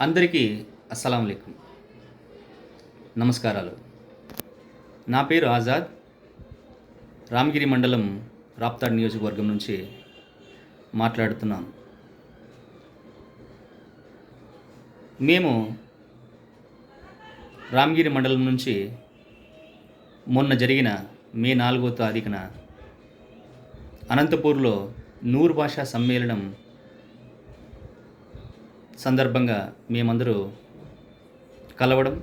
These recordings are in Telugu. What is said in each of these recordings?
అందరికీ అస్సలాం వాలేకుం. నమస్కారాలు. నా పేరు ఆజాద్. రామగిరి మండలం రాప్తాడ్ నియోజకవర్గం నుంచి మాట్లాడుతున్నాను. మేము రామగిరి మండలం నుంచి మొన్న జరిగిన మే 4వ తారీఖున అనంతపూర్లో నూర్ భాషా సమ్మేళనం సందర్భంగా మేమందరూ కలవడం,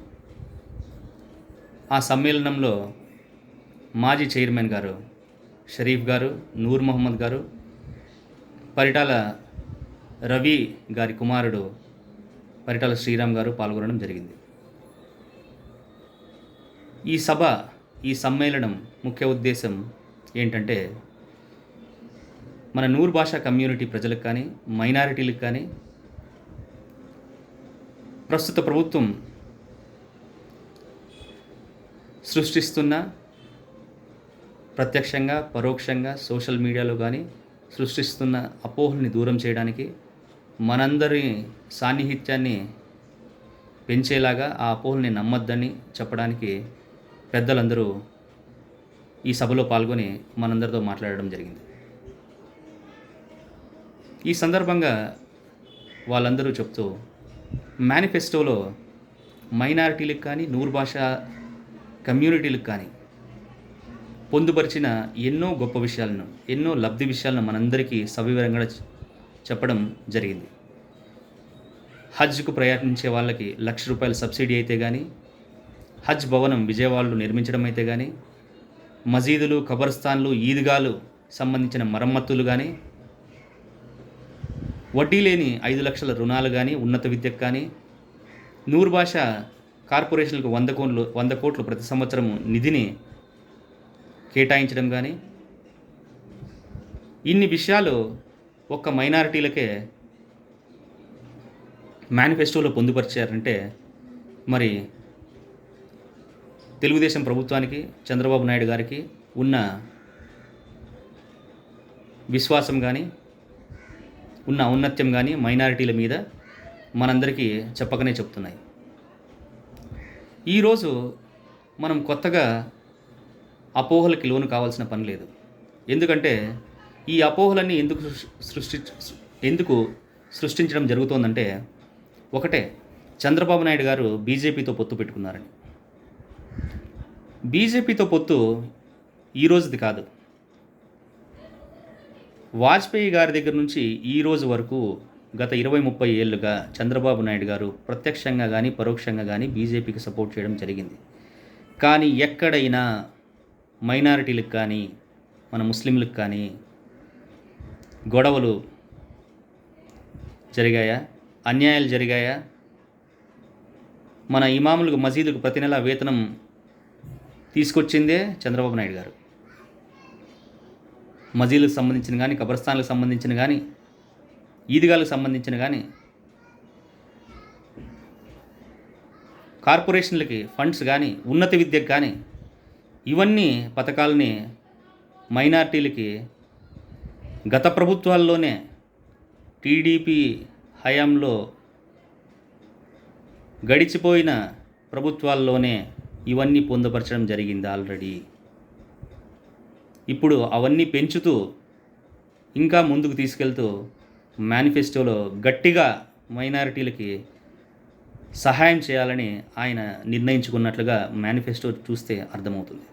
ఆ సమ్మేళనంలో మాజీ చైర్మన్ గారు షరీఫ్ గారు, నూర్ మొహమ్మద్ గారు, పరిటాల రవి గారి కుమారుడు పరిటాల శ్రీరామ్ గారు పాల్గొనడం జరిగింది. ఈ సమ్మేళనం ముఖ్య ఉద్దేశం ఏంటంటే, మన నూర్ భాషా కమ్యూనిటీ ప్రజలకు కానీ, మైనారిటీలకు కానీ ప్రస్తుత ప్రభుత్వం సృష్టిస్తున్న ప్రత్యక్షంగా పరోక్షంగా సోషల్ మీడియాలో కానీ సృష్టిస్తున్న అపోహల్ని దూరం చేయడానికి, మనందరి సాన్నిహిత్యాన్ని పెంచేలాగా ఆ అపోహల్ని నమ్మొద్దని చెప్పడానికి పెద్దలందరూ ఈ సభలో పాల్గొని మనందరితో మాట్లాడడం జరిగింది. ఈ సందర్భంగా వాళ్ళందరూ చెప్తూ, మేనిఫెస్టోలో మైనారిటీలకు కానీ నూర్ భాషా కమ్యూనిటీలకు కానీ పొందుపరిచిన ఎన్నో గొప్ప విషయాలను, ఎన్నో లబ్ధి విషయాలను మనందరికీ సవివరంగా చెప్పడం జరిగింది. హజ్కు ప్రయాణించే వాళ్ళకి ₹1,00,000 సబ్సిడీ అయితే కానీ, హజ్ భవనం విజయవాడలో నిర్మించడం అయితే కానీ, మసీదులు, ఖబర్స్థాన్లు, ఈద్గాలు సంబంధించిన మరమ్మతులు కానీ, వడ్డీ లేని 5 లక్షల రుణాలు కానీ, ఉన్నత విద్యకు కానీ, నూర్ భాషా కార్పొరేషన్లకు 100 కోట్లు ప్రతి సంవత్సరం నిధిని కేటాయించడం కానీ, ఇన్ని విషయాలు ఒక్క మైనారిటీలకే మేనిఫెస్టోలో పొందుపరిచారంటే, మరి తెలుగుదేశం ప్రభుత్వానికి, చంద్రబాబు నాయుడు గారికి ఉన్న విశ్వాసం కానీ, ఉన్న ఔన్నత్యం కానీ మైనారిటీల మీద మనందరికీ చెప్పకనే చెప్తున్నాయి. ఈరోజు మనం కొత్తగా అపోహలకి లోను కావాల్సిన పని లేదు. ఎందుకంటే ఈ అపోహలన్నీ ఎందుకు సృష్టించడం జరుగుతోందంటే, ఒకటే, చంద్రబాబు నాయుడు గారు బీజేపీతో పొత్తు పెట్టుకున్నారని. బీజేపీతో పొత్తు ఈరోజుది కాదు. వాజ్పేయి గారి దగ్గర నుంచి ఈ రోజు వరకు గత 20-30 ఏళ్ళుగా చంద్రబాబు నాయుడు గారు ప్రత్యక్షంగా కానీ పరోక్షంగా కానీ బీజేపీకి సపోర్ట్ చేయడం జరిగింది. కానీ ఎక్కడైనా మైనారిటీలకు కానీ మన ముస్లింలకు కానీ గొడవలు జరిగాయా, అన్యాయాలు జరిగాయా? మన ఇమాములకు, మసీదులకు ప్రతి నెల వేతనం తీసుకొచ్చిందే చంద్రబాబు నాయుడు గారు. మసీదులకు సంబంధించిన కానీ, కబర్స్థాన్లకు సంబంధించిన కానీ, ఈద్గాలకు సంబంధించిన కానీ, కార్పొరేషన్లకి ఫండ్స్ కానీ, ఉన్నత విద్యకు కానీ, ఇవన్నీ పథకాలని మైనారిటీలకి గత ప్రభుత్వాల్లోనే, టీడీపీ హయాంలో గడిచిపోయిన ప్రభుత్వాల్లోనే ఇవన్నీ పొందుపరచడం జరిగింది ఆల్రెడీ. ఇప్పుడు అవన్నీ పెంచుతూ ఇంకా ముందుకు తీసుకెళ్తూ మేనిఫెస్టోలో గట్టిగా మైనారిటీలకి సహాయం చేయాలని ఆయన నిర్ణయించుకున్నట్లుగా మేనిఫెస్టో చూస్తే అర్థమవుతుంది.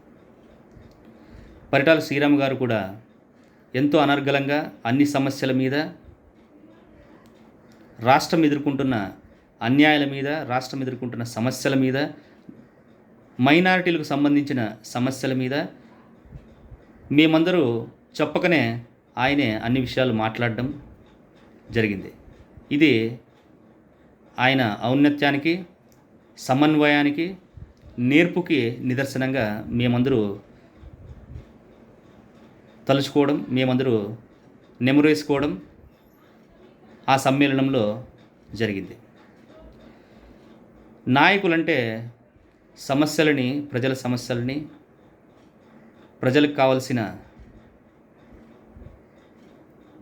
పరిటాల శ్రీరామ్ గారు కూడా ఎంతో అనర్గళంగా అన్ని సమస్యల మీద, రాష్ట్రం ఎదుర్కొంటున్న అన్యాయాల మీద, రాష్ట్రం ఎదుర్కొంటున్న సమస్యల మీద, మైనారిటీలకు సంబంధించిన సమస్యల మీద మేమందరూ చెప్పకనే ఆయనే అన్ని విషయాలు మాట్లాడడం జరిగింది. ఇది ఆయన ఔన్నత్యానికి, సమన్వయానికి, నేర్పుకి నిదర్శనంగా మేమందరూ తలుచుకోవడం, మేమందరూ నెమరేసుకోవడం ఆ సమ్మేళనంలో జరిగింది. నాయకులంటే ప్రజల సమస్యలని, ప్రజలకు కావాల్సిన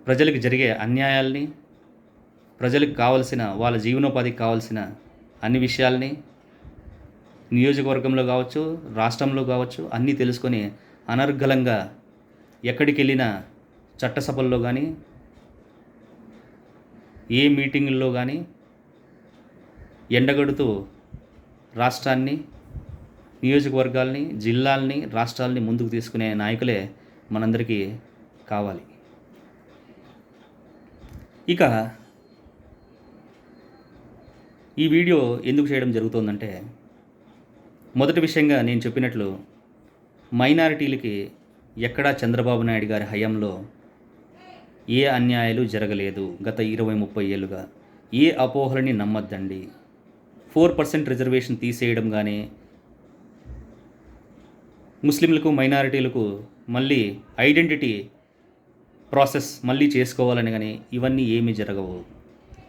ప్రజలకు జరిగే అన్యాయాల్ని, ప్రజలకు కావాల్సిన, వాళ్ళ జీవనోపాధికి కావాల్సిన అన్ని విషయాల్ని నియోజకవర్గంలో కావచ్చు, రాష్ట్రంలో కావచ్చు అన్నీ తెలుసుకొని అనర్గళంగా ఎక్కడికి వెళ్ళినా చట్టసభల్లో కానీ, ఏ మీటింగుల్లో కానీ ఎండగడుతూ రాష్ట్రాన్ని, నియోజకవర్గాల్ని, జిల్లాల్ని, రాష్ట్రాల్ని ముందుకు తీసుకునే నాయకులే మనందరికీ కావాలి. ఇక ఈ వీడియో ఎందుకు చేయడం జరుగుతుందంటే, మొదటి విషయంగా నేను చెప్పినట్లు మైనారిటీలకి ఎక్కడా చంద్రబాబు నాయుడు గారి హయాంలో ఏ అన్యాయాలు జరగలేదు. గత 20-30 ఏళ్ళుగా ఏ అపోహలని నమ్మద్దండి. 4% రిజర్వేషన్ తీసేయడం కానీ, ముస్లింలకు, మైనారిటీలకు మళ్ళీ ఐడెంటిటీ ప్రాసెస్ మళ్ళీ చేసుకోవాలని కానీ ఇవన్నీ ఏమీ జరగవు.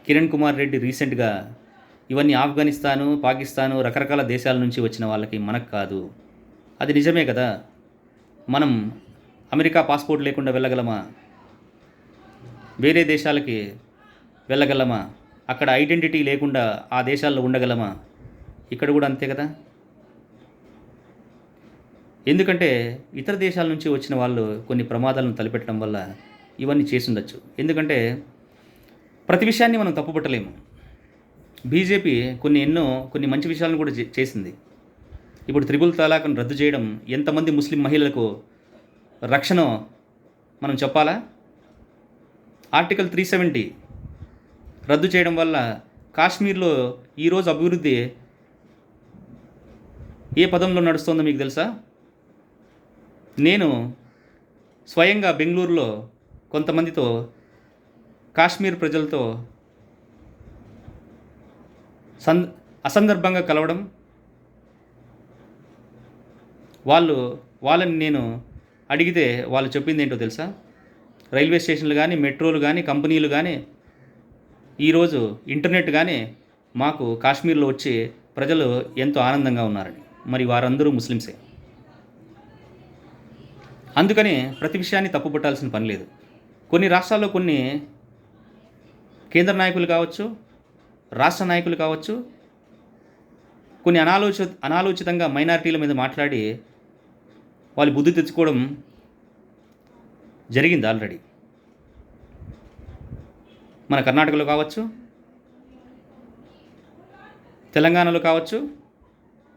కిరణ్ కుమార్ రెడ్డి రీసెంట్గా ఇవన్నీ ఆఫ్ఘనిస్తాను, పాకిస్తాను రకరకాల దేశాల నుంచి వచ్చిన వాళ్ళకి, మనకు కాదు. అది నిజమే కదా. మనం అమెరికా పాస్పోర్ట్ లేకుండా వెళ్ళగలమా? వేరే దేశాలకి వెళ్ళగలమా? అక్కడ ఐడెంటిటీ లేకుండా ఆ దేశాల్లో ఉండగలమా? ఇక్కడ కూడా అంతే కదా. ఎందుకంటే ఇతర దేశాల నుంచి వచ్చిన వాళ్ళు కొన్ని ప్రమాదాలను తలపెట్టడం వల్ల ఇవన్నీ చేసి ఉండొచ్చు. ఎందుకంటే ప్రతి విషయాన్ని మనం తప్పుపట్టలేము. బీజేపీ కొన్ని మంచి విషయాలను కూడా చేసింది. ఇప్పుడు త్రిపుల్ తలాక్ను రద్దు చేయడం ఎంతమంది ముస్లిం మహిళలకు రక్షణ మనం చెప్పాలా? ఆర్టికల్ 370 రద్దు చేయడం వల్ల కాశ్మీర్లో ఈరోజు అభివృద్ధి ఏ పదంలో నడుస్తుందో మీకు తెలుసా? నేను స్వయంగా బెంగళూరులో కొంతమందితో, కాశ్మీర్ ప్రజలతో అసందర్భంగా కలవడం, వాళ్ళని నేను అడిగితే వాళ్ళు చెప్పింది ఏంటో తెలుసా? రైల్వే స్టేషన్లు కానీ, మెట్రోలు కానీ, కంపెనీలు కానీ, ఈరోజు ఇంటర్నెట్ కానీ మాకు కాశ్మీర్లో వచ్చి ప్రజలు ఎంతో ఆనందంగా ఉన్నారని. మరి వారందరూ ముస్లిమ్సే. అందుకని ప్రతి విషయాన్ని తప్పుపట్టాల్సిన పని లేదు. కొన్ని రాష్ట్రాల్లో కొన్ని కేంద్ర నాయకులు కావచ్చు, రాష్ట్ర నాయకులు కావచ్చు, కొన్ని అనాలోచితంగా మైనారిటీల మీద మాట్లాడి వాళ్ళు బుద్ధి తెచ్చుకోవడం జరిగింది ఆల్రెడీ. మన కర్ణాటకలో కావచ్చు, తెలంగాణలో కావచ్చు,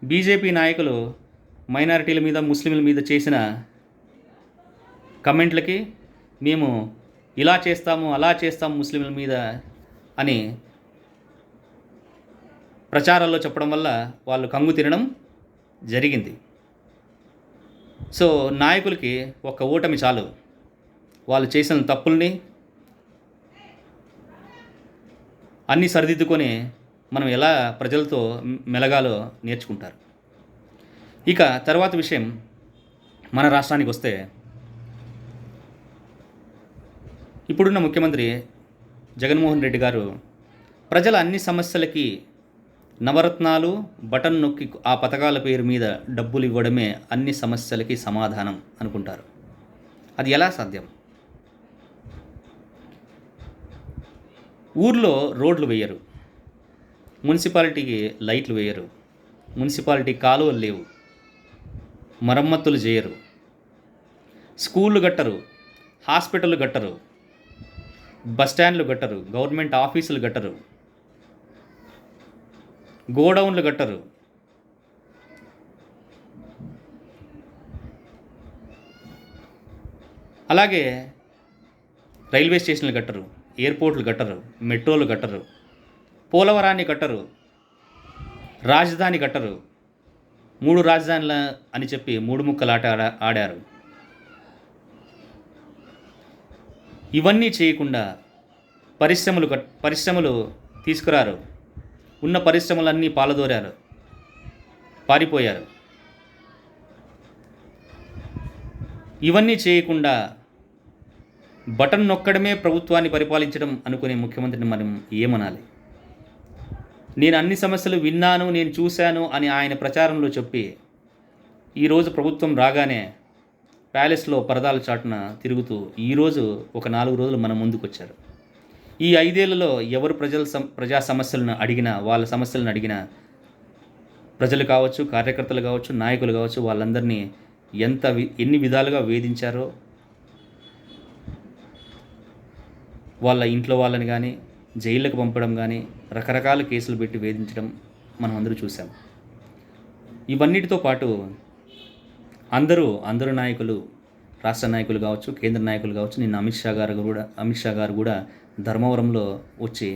బీజేపీ నాయకులు మైనారిటీల మీద, ముస్లింల మీద చేసిన కమెంట్లకి మేము ఇలా చేస్తాము, అలా చేస్తాము ముస్లింల మీద అని ప్రచారాల్లో చెప్పడం వల్ల వాళ్ళు కంగు తినడం జరిగింది. సో నాయకులకి ఒక ఓటమి చాలు. వాళ్ళు చేసిన తప్పుల్ని అన్నీ సరిదిద్దుకొని మనం ఎలా ప్రజలతో మెలగాలో నేర్చుకుంటారు. ఇక తర్వాత విషయం, మన రాష్ట్రానికి వస్తే ఇప్పుడున్న ముఖ్యమంత్రి జగన్మోహన్ రెడ్డి గారు ప్రజల అన్ని సమస్యలకి నవరత్నాలు బటన్ నొక్కి ఆ పథకాల పేరు మీద డబ్బులు ఇవ్వడమే అన్ని సమస్యలకి సమాధానం అనుకుంటారు. అది ఎలా సాధ్యం? ఊర్లో రోడ్లు వేయరు, మున్సిపాలిటీకి లైట్లు వేయరు, మున్సిపాలిటీ కాలువలు లేవు, మరమ్మతులు చేయరు, స్కూళ్ళు కట్టరు, హాస్పిటళ్ళు కట్టరు, బస్టాండ్లు కట్టరు, గవర్నమెంట్ ఆఫీసులు కట్టరు, గోడౌన్లు కట్టరు. అలాగే రైల్వే స్టేషన్లు కట్టరు, ఎయిర్పోర్ట్లు కట్టరు, మెట్రోలు కట్టరు, పోలవరాన్ని కట్టరు, రాజధాని కట్టరు. 3 రాజధానుల అని చెప్పి 3 ముక్కలాట ఆడారు. ఇవన్నీ చేయకుండా పరిశ్రమలు తీసుకురారు. ఉన్న పరిశ్రమలన్నీ పాలదోరారు, పారిపోయారు. ఇవన్నీ చేయకుండా బటన్ నొక్కడమే ప్రభుత్వాన్ని పరిపాలించడం అనుకునే ముఖ్యమంత్రిని మనం ఏమనాలి? నేను అన్ని సమస్యలు విన్నాను, నేను చూశాను అని ఆయన ప్రచారంలో చెప్పి ఈరోజు ప్రభుత్వం రాగానే ప్యాలెస్లో పరదాల చాటున తిరుగుతూ ఈరోజు ఒక 4 రోజులు మన ముందుకు వచ్చారు. ఈ 5 ఏళ్లలో ఎవరు ప్రజా సమస్యలను అడిగినా, వాళ్ళ సమస్యలను అడిగినా ప్రజలు కావచ్చు, కార్యకర్తలు కావచ్చు, నాయకులు కావచ్చు, వాళ్ళందరినీ ఎన్ని విధాలుగా వేధించారో, వాళ్ళ ఇంట్లో వాళ్ళని గానీ, జైళ్ళకు పంపడం గానీ, రకరకాల కేసులు పెట్టి వేధించడం మనం అందరూ చూసాం. ఇవన్నిటితో పాటు అందరూ నాయకులు, రాష్ట్ర నాయకులు కావచ్చు, కేంద్ర నాయకులు కావచ్చు, నిన్న అమిత్ షా గారు కూడా ధర్మవరంలో వచ్చి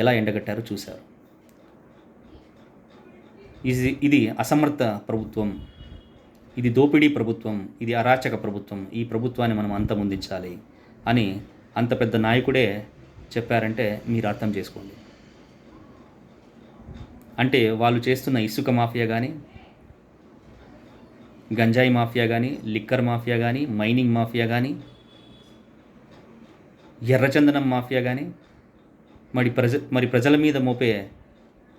ఎలా ఎండగట్టారో చూశారు. ఇది అసమర్థ ప్రభుత్వం, ఇది దోపిడీ ప్రభుత్వం, ఇది అరాచక ప్రభుత్వం, ఈ ప్రభుత్వాన్ని మనం అంతమొందించాలి అని అంత పెద్ద నాయకుడే చెప్పారంటే మీరు అర్థం చేసుకోండి. అంటే వాళ్ళు చేస్తున్న ఇసుక మాఫియా కానీ, గంజాయి మాఫియా కానీ, లిక్కర్ మాఫియా కానీ, మైనింగ్ మాఫియా కానీ, ఎర్రచందనం మాఫియా కానీ, మరి ప్రజల మీద మోపే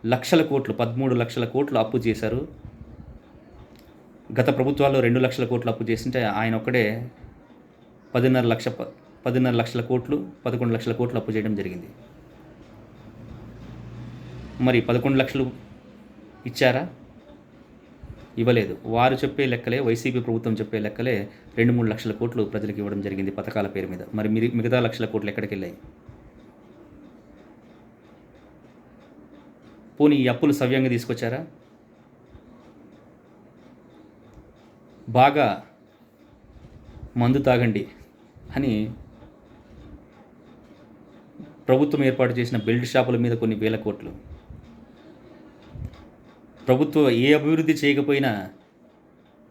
లక్షల కోట్లు, 13 లక్షల కోట్లు అప్పు చేశారు. గత ప్రభుత్వాల్లో 2 లక్షల కోట్లు అప్పు చేసింటే ఆయన ఒక్కడే 10.5 లక్షల కోట్లు, 11 లక్షల కోట్లు అప్పు చేయడం జరిగింది. మరి 11 లక్షలు ఇచ్చారా? ఇవ్వలేదు. వారు చెప్పే లెక్కలే, వైసీపీ ప్రభుత్వం చెప్పే లెక్కలే 2-3 లక్షల కోట్లు ప్రజలకు ఇవ్వడం జరిగింది పథకాల పేరు మీద. మరి మిగతా లక్షల కోట్లు ఎక్కడికి వెళ్ళాయి? పోనీ ఈ అప్పులు సవ్యంగా తీసుకొచ్చారా? బాగా మందు తాగండి అని ప్రభుత్వం ఏర్పాటు చేసిన బెల్ట్ షాపుల మీద కొన్ని వేల కోట్లు, ప్రభుత్వం ఏ అభివృద్ధి చేయకపోయినా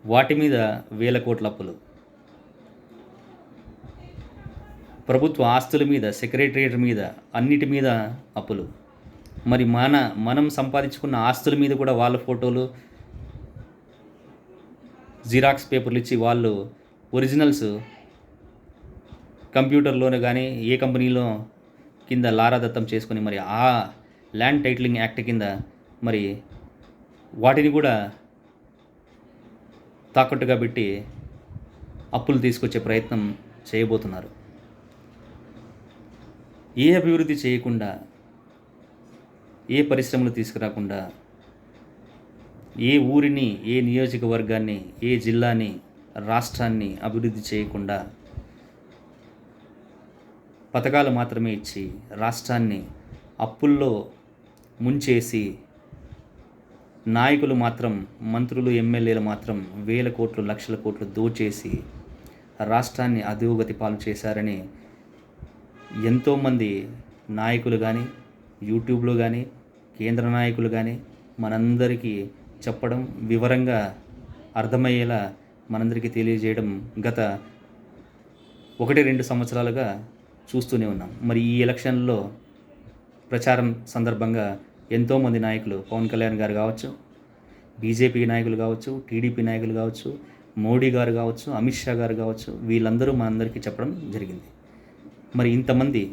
వాటి మీద వేల కోట్ల అప్పులు, ప్రభుత్వ ఆస్తుల మీద, సెక్రటరియట్ మీద, అన్నిటి మీద అప్పులు. మరి మనం సంపాదించుకున్న ఆస్తుల మీద కూడా వాళ్ళ ఫోటోలు, జిరాక్స్ పేపర్లు ఇచ్చి వాళ్ళు ఒరిజినల్స్ కంప్యూటర్లోనే కానీ ఏ కంపెనీలో కింద లారాదత్తం చేసుకొని మరి ఆ ల్యాండ్ టైటిలింగ్ యాక్ట్ కింద మరి వాటిని కూడా తాకట్టుగా పెట్టి అప్పులు తీసుకొచ్చే ప్రయత్నం చేయబోతున్నారు. ఏ అభివృద్ధి చేయకుండా, ఏ పరిశ్రమలు తీసుకురాకుండా, ఏ ఊరిని, ఏ నియోజకవర్గాన్ని, ఏ జిల్లాని, రాష్ట్రాన్ని అభివృద్ధి చేయకుండా పథకాలు మాత్రమే ఇచ్చి రాష్ట్రాన్ని అప్పుల్లో ముంచేసి, నాయకులు మాత్రం, మంత్రులు, ఎమ్మెల్యేలు మాత్రం వేల కోట్లు, లక్షల కోట్లు దోచేసి రాష్ట్రాన్ని అధోగతి పాలు చేశారని ఎంతోమంది నాయకులు కానీ, యూట్యూబ్లో కానీ, కేంద్ర నాయకులు కానీ మనందరికీ చెప్పడం, వివరంగా అర్థమయ్యేలా మనందరికీ తెలియజేయడం గత 1-2 సంవత్సరాలుగా చూస్తూనే ఉన్నాం. మరి ఈ ఎలక్షన్లో ప్రచారం సందర్భంగా ఎంతోమంది నాయకులు, పవన్ కళ్యాణ్ గారు కావచ్చు, బీజేపీ నాయకులు కావచ్చు, టీడీపీ నాయకులు కావచ్చు, మోడీ గారు కావచ్చు, అమిత్ షా గారు కావచ్చు, వీళ్ళందరూ మనందరికీ చెప్పడం జరిగింది. మరి ఇంతమంది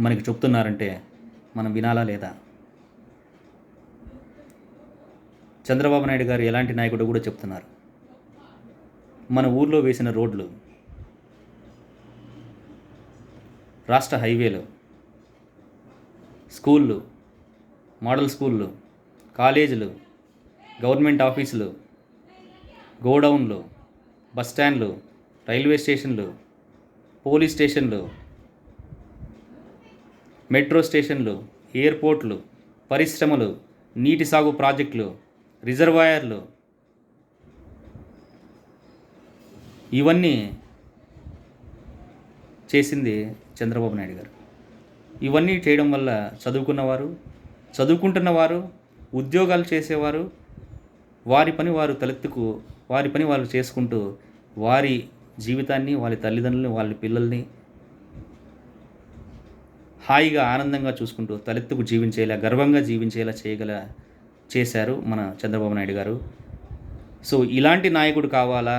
మనకి చెప్తున్నారంటే మనం వినాలా లేదా? చంద్రబాబు నాయుడు గారు ఎలాంటి నాయకుడు కూడా చెప్తున్నారు. మన ఊర్లో వేసిన రోడ్లు, రాష్ట్ర హైవేలు, స్కూళ్ళు, మోడల్ స్కూళ్ళు, కాలేజీలు, గవర్నమెంట్ ఆఫీసులు, గోడౌన్లు, బస్టాండ్లు, రైల్వే స్టేషన్లు, పోలీస్ స్టేషన్లు, మెట్రో స్టేషన్లు, ఎయిర్పోర్ట్లు, పరిశ్రమలు, నీటి సాగు ప్రాజెక్టులు, రిజర్వాయర్లు, ఇవన్నీ చేసింది చంద్రబాబు నాయుడు గారు. ఇవన్నీ చేయడం వల్ల చదువుకుంటున్నవారు, ఉద్యోగాలు చేసేవారు వారి పని వారు చేసుకుంటూ వారి జీవితాన్ని, వాళ్ళ తల్లిదండ్రులని, వాళ్ళ పిల్లల్ని హాయిగా, ఆనందంగా చూసుకుంటూ తలెత్తుకు జీవించేలా, గర్వంగా జీవించేలా చేశారు మన చంద్రబాబు నాయుడు గారు. సో ఇలాంటి నాయకుడు కావాలా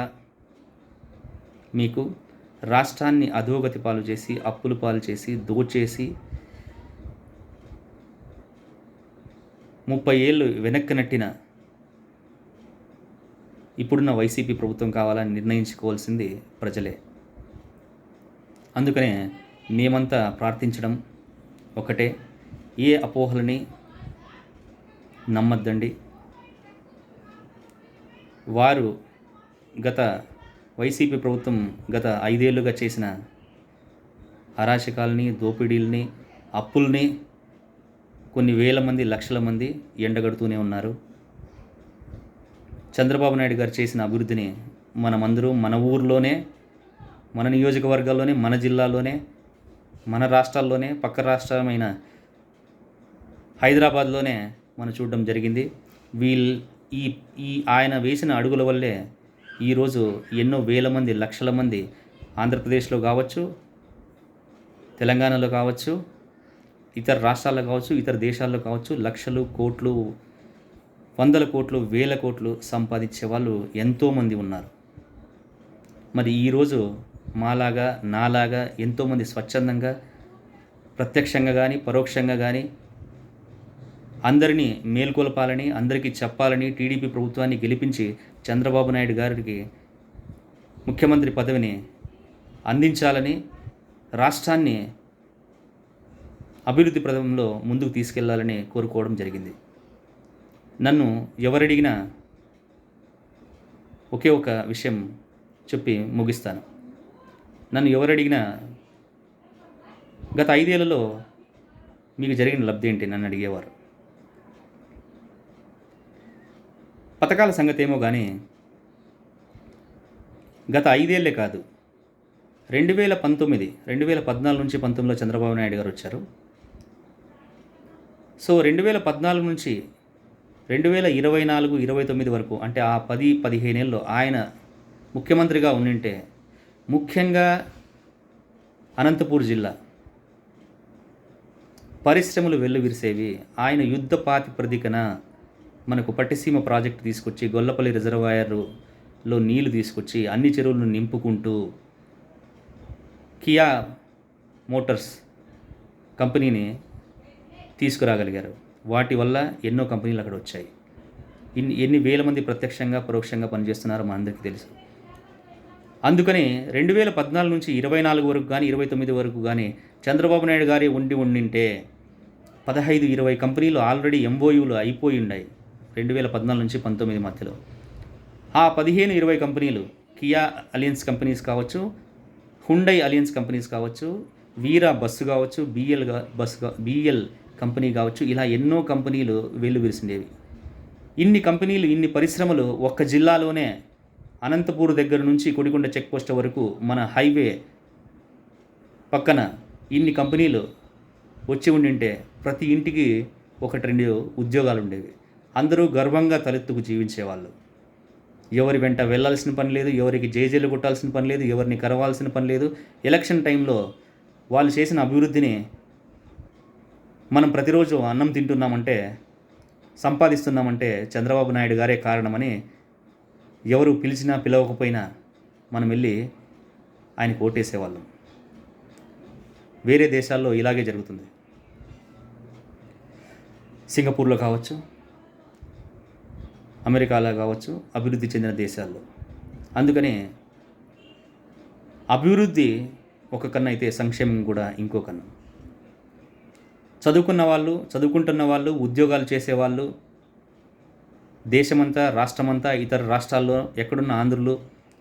మీకు? రాష్ట్రాన్ని అధోగతి పాలు చేసి, అప్పుల పాలు చేసి, దోచేసి 30 ఏళ్ళు వెనక్కి నెట్టిన ఇప్పుడున్న వైసీపీ ప్రభుత్వం కావాలని నిర్ణయించుకోవాల్సింది ప్రజలే. అందుకనే మేమంతా ప్రార్థించడం ఒకటే, ఏ అపోహలని నమ్మద్దండి. వారు గత వైసీపీ ప్రభుత్వం గత 5 ఏళ్లుగా చేసిన అరాచకాలని, దోపిడీలని, అప్పుల్ని కొన్ని వేల మంది, లక్షల మంది ఎండగడుతూనే ఉన్నారు. చంద్రబాబు నాయుడు గారు చేసిన అభివృద్ధిని మనమందరూ మన ఊర్లోనే, మన నియోజకవర్గాల్లోనే, మన జిల్లాలోనే, మన రాష్ట్రాల్లోనే, పక్క రాష్ట్రమైన హైదరాబాద్లోనే మనం చూడడం జరిగింది. ఈ ఈ ఆయన వేసిన అడుగుల వల్లే ఈరోజు ఎన్నో వేల మంది, లక్షల మంది ఆంధ్రప్రదేశ్లో కావచ్చు, తెలంగాణలో కావచ్చు, ఇతర రాష్ట్రాల్లో కావచ్చు, ఇతర దేశాల్లో కావచ్చు, లక్షలు, కోట్లు, వందల కోట్లు, వేల కోట్లు సంపాదించే వాళ్ళు ఎంతోమంది ఉన్నారు. మరి ఈరోజు మాలాగా, నాలాగా ఎంతోమంది స్వచ్ఛందంగా, ప్రత్యక్షంగా కానీ, పరోక్షంగా కానీ అందరినీ మేల్కొల్పాలని, అందరికీ చెప్పాలని, టీడీపీ ప్రభుత్వాన్ని గెలిపించి చంద్రబాబు నాయుడు గారికి ముఖ్యమంత్రి పదవిని అందించాలని, రాష్ట్రాన్ని అభివృద్ధి పథంలో ముందుకు తీసుకెళ్లాలని కోరుకోవడం జరిగింది. నన్ను ఎవరడిగినా ఒకే ఒక విషయం చెప్పి ముగిస్తాను. నన్ను ఎవరడిగినా గత 5 ఏళ్లలో మీకు జరిగిన లబ్ధి ఏంటి నన్ను అడిగేవారు. పథకాల సంగతి ఏమో కానీ గత 5 ఏళ్లే కాదు, 2019, 2014 నుంచి 19లో చంద్రబాబు నాయుడు గారు వచ్చారు. సో 2014 నుంచి 2024, 29 వరకు, అంటే ఆ 10-15 ఏళ్ళలో ఆయన ముఖ్యమంత్రిగా ఉండింటే, ముఖ్యంగా అనంతపూర్ జిల్లా పరిశ్రమలు వెల్లువిరిసేవి. ఆయన యుద్ధ ప్రాతిపదికన మనకు పట్టిసీమ ప్రాజెక్టు తీసుకొచ్చి, గొల్లపల్లి రిజర్వాయర్లో నీళ్లు తీసుకొచ్చి అన్ని చెరువులను నింపుకుంటూ, కియా మోటార్స్ కంపెనీని తీసుకురాగలిగారు. వాటి వల్ల ఎన్నో కంపెనీలు అక్కడ వచ్చాయి. ఎన్ని వేల మంది ప్రత్యక్షంగా, పరోక్షంగా పనిచేస్తున్నారో మనందరికీ తెలుసు. అందుకని 2014 నుంచి 24 వరకు కానీ, 29 వరకు కానీ చంద్రబాబు నాయుడు గారి ఉండింటే 15-20 కంపెనీలు ఆల్రెడీ ఎంఓయూలు అయిపోయి ఉన్నాయి 2014 నుంచి 19 మధ్యలో. ఆ 15-20 కంపెనీలు కియా అలియన్స్ కంపెనీస్ కావచ్చు, హుండై అలియన్స్ కంపెనీస్ కావచ్చు, వీరా బస్సు కావచ్చు, బిఎల్ కంపెనీ కావచ్చు, ఇలా ఎన్నో కంపెనీలు వెల్లువిరిసిండేవి. ఇన్ని కంపెనీలు, ఇన్ని పరిశ్రమలు ఒక్క జిల్లాలోనే, అనంతపూర్ దగ్గర నుంచి కొడికొండ చెక్ పోస్ట్ వరకు మన హైవే పక్కన ఇన్ని కంపెనీలు వచ్చి ఉండింటే ప్రతి ఇంటికి 1-2 ఉద్యోగాలు ఉండేవి. అందరూ గర్వంగా తలెత్తుకు జీవించేవాళ్ళు. ఎవరి వెంట వెళ్ళాల్సిన పని లేదు, ఎవరికి జేజేలు కొట్టాల్సిన పని లేదు, ఎవరిని కరవాల్సిన పని లేదు. ఎలక్షన్ టైంలో వాళ్ళు చేసిన అభివృద్ధిని మనం ప్రతిరోజు అన్నం తింటున్నామంటే, సంపాదిస్తున్నామంటే చంద్రబాబు నాయుడు గారే కారణమని ఎవరు పిలిచినా పిలవకపోయినా మనం వెళ్ళి ఆయనకు ఓటేసేవాళ్ళం. వేరే దేశాల్లో ఇలాగే జరుగుతుంది. సింగపూర్లో కావచ్చు, అమెరికాలో కావచ్చు, అభివృద్ధి చెందిన దేశాల్లో. అందుకని అభివృద్ధి ఒక కన్నా అయితే సంక్షేమం కూడా ఇంకో కన్నా. చదువుకుంటున్న వాళ్ళు, ఉద్యోగాలు చేసేవాళ్ళు, దేశమంతా, రాష్ట్రమంతా, ఇతర రాష్ట్రాల్లో ఎక్కడున్న ఆంధ్రులు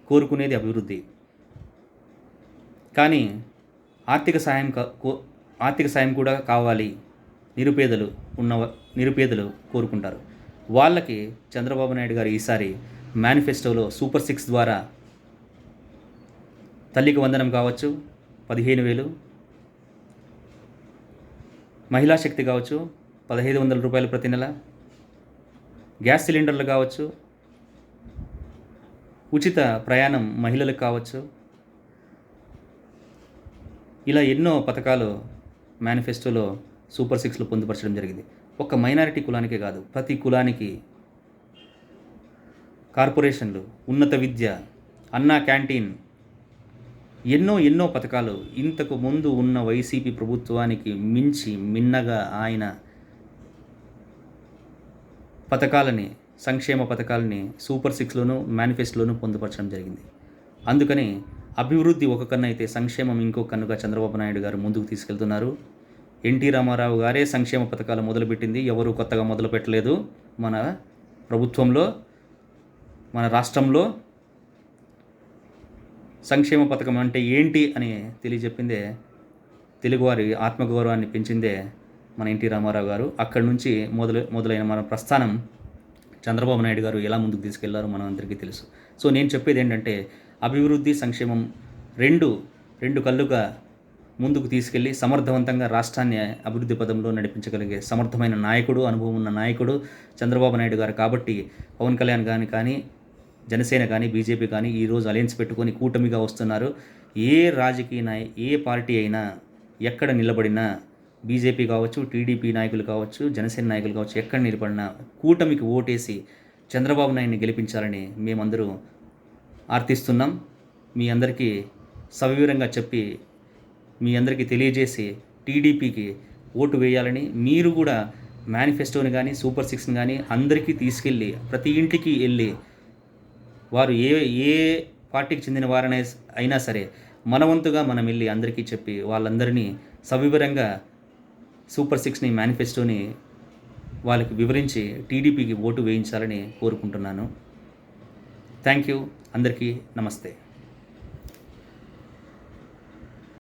కోరుకునేది అభివృద్ధి. కానీ ఆర్థిక సాయం కూడా కావాలి. నిరుపేదలు కోరుకుంటారు. వాళ్ళకి చంద్రబాబు నాయుడు గారు ఈసారి మేనిఫెస్టోలో సూపర్ 6 ద్వారా తల్లికి వందనం కావచ్చు 15,000, మహిళా శక్తి కావచ్చు 1,500 రూపాయలు ప్రతి నెల, గ్యాస్ సిలిండర్లు కావచ్చు, ఉచిత ప్రయాణం మహిళలకు కావచ్చు, ఇలా ఎన్నో పథకాలు మేనిఫెస్టోలో సూపర్ 6లో పొందుపరచడం జరిగింది. ఒక్క మైనారిటీ కులానికే కాదు, ప్రతి కులానికి కార్పొరేషన్లు, ఉన్నత విద్య, అన్నా క్యాంటీన్, ఎన్నో పథకాలు. ఇంతకు ముందు ఉన్న వైసీపీ ప్రభుత్వానికి మించి మిన్నగా ఆయన పథకాలని, సంక్షేమ పథకాలని సూపర్ 6లోనూ మేనిఫెస్టోలోనూ పొందుపరచడం జరిగింది. అందుకని అభివృద్ధి ఒక కన్ను అయితే సంక్షేమం ఇంకో కన్నుగా చంద్రబాబు నాయుడు గారు ముందుకు తీసుకెళ్తున్నారు. ఎన్టీ రామారావు గారే సంక్షేమ పథకాలు మొదలుపెట్టింది, ఎవరు కొత్తగా మొదలు పెట్టలేదు. మన ప్రభుత్వంలో, మన రాష్ట్రంలో సంక్షేమ పథకం అంటే ఏంటి అని తెలియజెప్పిందే, తెలుగువారి ఆత్మగౌరవాన్ని పెంచిందే మన ఎన్టీ రామారావు గారు. అక్కడి నుంచి మొదలైన మన ప్రస్థానం చంద్రబాబు నాయుడు గారు ఎలా ముందుకు తీసుకెళ్లారో మనం అందరికీ తెలుసు. సో నేను చెప్పేది ఏంటంటే, అభివృద్ధి సంక్షేమం రెండు కళ్ళుగా ముందుకు తీసుకెళ్ళి సమర్థవంతంగా రాష్ట్రాన్ని అభివృద్ధి పదంలో నడిపించగలిగే సమర్థమైన నాయకుడు, అనుభవం ఉన్న నాయకుడు చంద్రబాబు నాయుడు గారు. కాబట్టి పవన్ కళ్యాణ్ కానీ జనసేన కానీ బీజేపీ కానీ ఈరోజు అలయన్స్ పెట్టుకొని కూటమిగా వస్తున్నారు. ఏ పార్టీ అయినా ఎక్కడ నిలబడినా, బీజేపీ కావచ్చు, టీడీపీ నాయకులు కావచ్చు, జనసేన నాయకులు కావచ్చు, ఎక్కడ నిలబడినా కూటమికి ఓటేసి చంద్రబాబు నాయుడిని గెలిపించాలని మేమందరూ ఆర్థిస్తున్నాం. మీ అందరికీ సవివరంగా చెప్పి, మీ అందరికీ తెలియజేసి టీడీపీకి ఓటు వేయాలని, మీరు కూడా మేనిఫెస్టోని కానీ సూపర్ 6ని కానీ అందరికీ తీసుకెళ్ళి ప్రతి ఇంటికి వెళ్ళి, వారు ఏ పార్టీకి చెందిన వారనే అయినా సరే మన వంతుగా మనం వెళ్ళి అందరికీ చెప్పి వాళ్ళందరినీ సవివరంగా సూపర్ 6ని మేనిఫెస్టోని వాళ్ళకి వివరించి టీడీపీకి ఓటు వేయించాలని కోరుకుంటున్నాను. Thank you. అందరికీ నమస్తే.